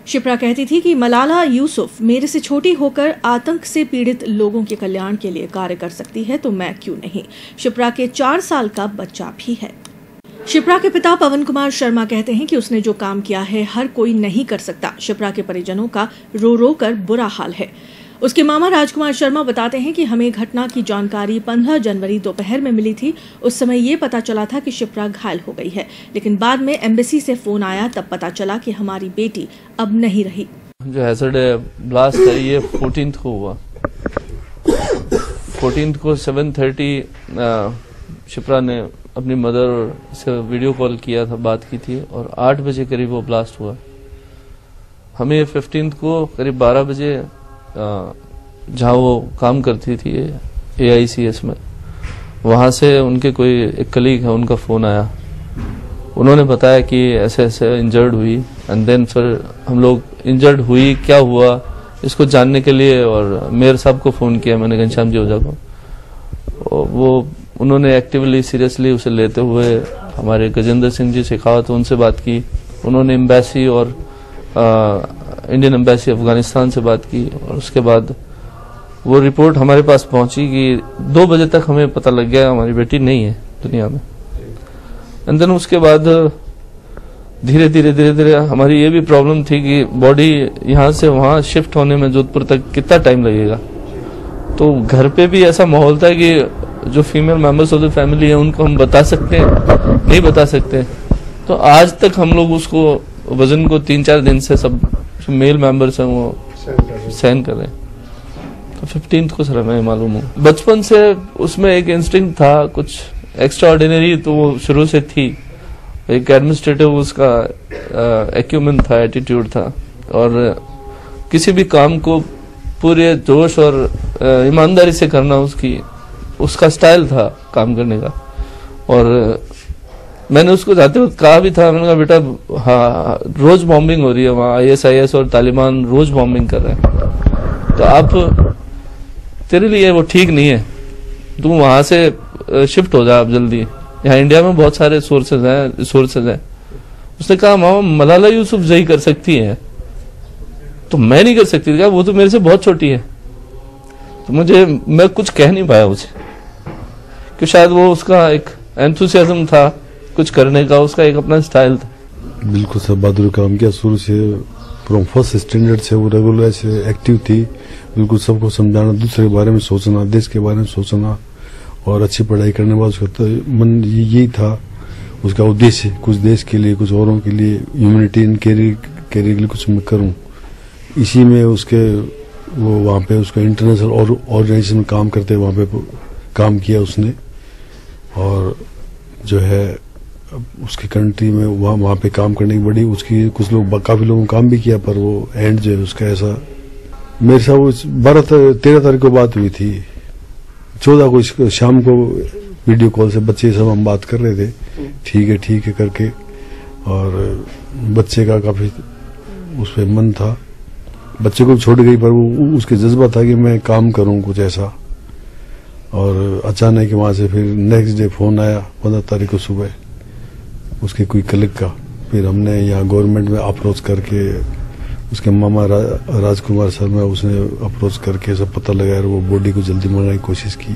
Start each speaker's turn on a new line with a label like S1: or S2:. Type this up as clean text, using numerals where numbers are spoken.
S1: शिप्रा कहती थी कि मलाला यूसुफ मेरे से छोटी होकर आतंक से पीड़ित लोगों के कल्याण के लिए कार्य कर सकती है तो मैं क्यों नहीं। शिप्रा के 4 साल का बच्चा भी है। शिप्रा के पिता पवन कुमार शर्मा कहते हैं कि उसने जो काम किया है हर कोई नहीं कर सकता। शिप्रा के परिजनों का रो रो कर बुरा हाल है। उसके मामा राजकुमार शर्मा बताते हैं कि हमें घटना की जानकारी 15 जनवरी दोपहर में मिली थी। उस समय ये पता चला था कि शिप्रा घायल हो गई है, लेकिन बाद में एम्बेसी से फोन आया, तब पता चला कि हमारी बेटी अब नहीं रही।
S2: जो हैजर्ड ब्लास्ट है ये 14th को हुआ। 14th को 7:30 शिप्रा ने अपनी मदर से वीडियो कॉल किया था, बात की थी, और 8 बजे करीब वो ब्लास्ट हुआ। हमें 15th को करीब 12 बजे जहाँ वो काम करती थी AICS में, वहाँ से उनके कोई एक कलीग है, उनका फ़ोन आया। उन्होंने बताया कि ऐसे ऐसे इंजर्ड हुई। एंड देन फिर हम लोग इंजर्ड हुई क्या हुआ इसको जानने के लिए और मेयर साहब को फ़ोन किया मैंने, घनश्याम जी ओझा को। वो उन्होंने एक्टिवली सीरियसली उसे लेते हुए हमारे गजेंद्र सिंह जी शेखावत, उनसे बात की। उन्होंने एम्बेसी और इंडियन एम्बेसी अफगानिस्तान से बात की, और उसके बाद वो रिपोर्ट हमारे पास पहुंची कि 2 बजे तक हमें पता लग गया हमारी बेटी नहीं है दुनिया में। एंड देन उसके बाद धीरे धीरे हमारी ये भी प्रॉब्लम थी कि बॉडी यहाँ से वहाँ शिफ्ट होने में जोधपुर तक कितना टाइम लगेगा। तो घर पे भी ऐसा माहौल था कि जो female members of the family है उनको हम बता सकते हैं, नहीं बता सकते। तो आज तक हम लोग उसको वजन को 3-4 दिन से सब जो मेल मेंबर्स हैं वो सहन कर रहे हैं। तो 15th को सर हमें मालूम हो। बचपन से उसमें एक इंस्टिंक्ट था कुछ एक्स्ट्रा ऑर्डिनरी, तो वो शुरू से थी। एक एडमिनिस्ट्रेटिव उसका एक्यूमेन था, एटीट्यूड था, और किसी भी काम को पूरे जोश और ईमानदारी से करना उसका स्टाइल था काम करने का। और मैंने उसको जाते वक्त कहा भी था, मैंने कहा बेटा हाँ रोज बॉम्बिंग हो रही है वहाँ, ISIS और तालिबान रोज बॉम्बिंग कर रहे हैं, तो आप तेरे लिए वो ठीक नहीं है, तू वहां से शिफ्ट हो जा आप जल्दी। यहाँ इंडिया में बहुत सारे सोर्सेज हैं। उसने कहा मामा मलाला यूसुफ जही कर सकती है तो मैं नहीं कर सकती। क्या वो तो मेरे से बहुत छोटी है। तो मैं कुछ कह नहीं पाया उसे, कि शायद वो उसका एक एंथुसियाज्म था कुछ करने का, उसका एक अपना स्टाइल था।
S3: बिल्कुल सब बहादुर काम किया शुरू से, फ्रॉम फर्स्ट स्टैंडर्ड से वो रेगुलर से एक्टिव थी। बिल्कुल सबको समझाना, दूसरे के बारे में सोचना, देश के बारे में सोचना, और अच्छी पढ़ाई करने के बाद उसका मन यही था, उसका उद्देश्य कुछ देश के लिए, कुछ औरों के लिए, ह्यूमैनिटेरियन कैरियर के लिए कुछ मैं करूं। इसी में उसके वो वहाँ पे उसका इंटरनेशनल ऑर्गेनाइजेशन में काम करते वहाँ पे काम किया उसने। और जो है उसकी कंट्री में वहाँ पे काम करने की बड़ी उसकी कुछ लोग काफी लोगों काम भी किया, पर वो एंड जो है उसका ऐसा। मेरे साथ वो 13 तारीख को बात हुई थी, 14 को शाम को वीडियो कॉल से बच्चे सब हम बात कर रहे थे, ठीक है करके। और बच्चे का काफी उस पर मन था, बच्चे को छोड़ गई, पर वो उसके जज्बा था कि मैं काम करूं कुछ ऐसा। और अचानक वहां से फिर नेक्स्ट डे फोन आया 15 तारीख को सुबह उसके कोई कलीग का। फिर हमने यहाँ गवर्नमेंट में अप्रोच करके, उसके मामा राजकुमार शर्मा, उसने अप्रोच करके सब पता लगाया और वो बॉडी को जल्दी मंगाने की कोशिश की।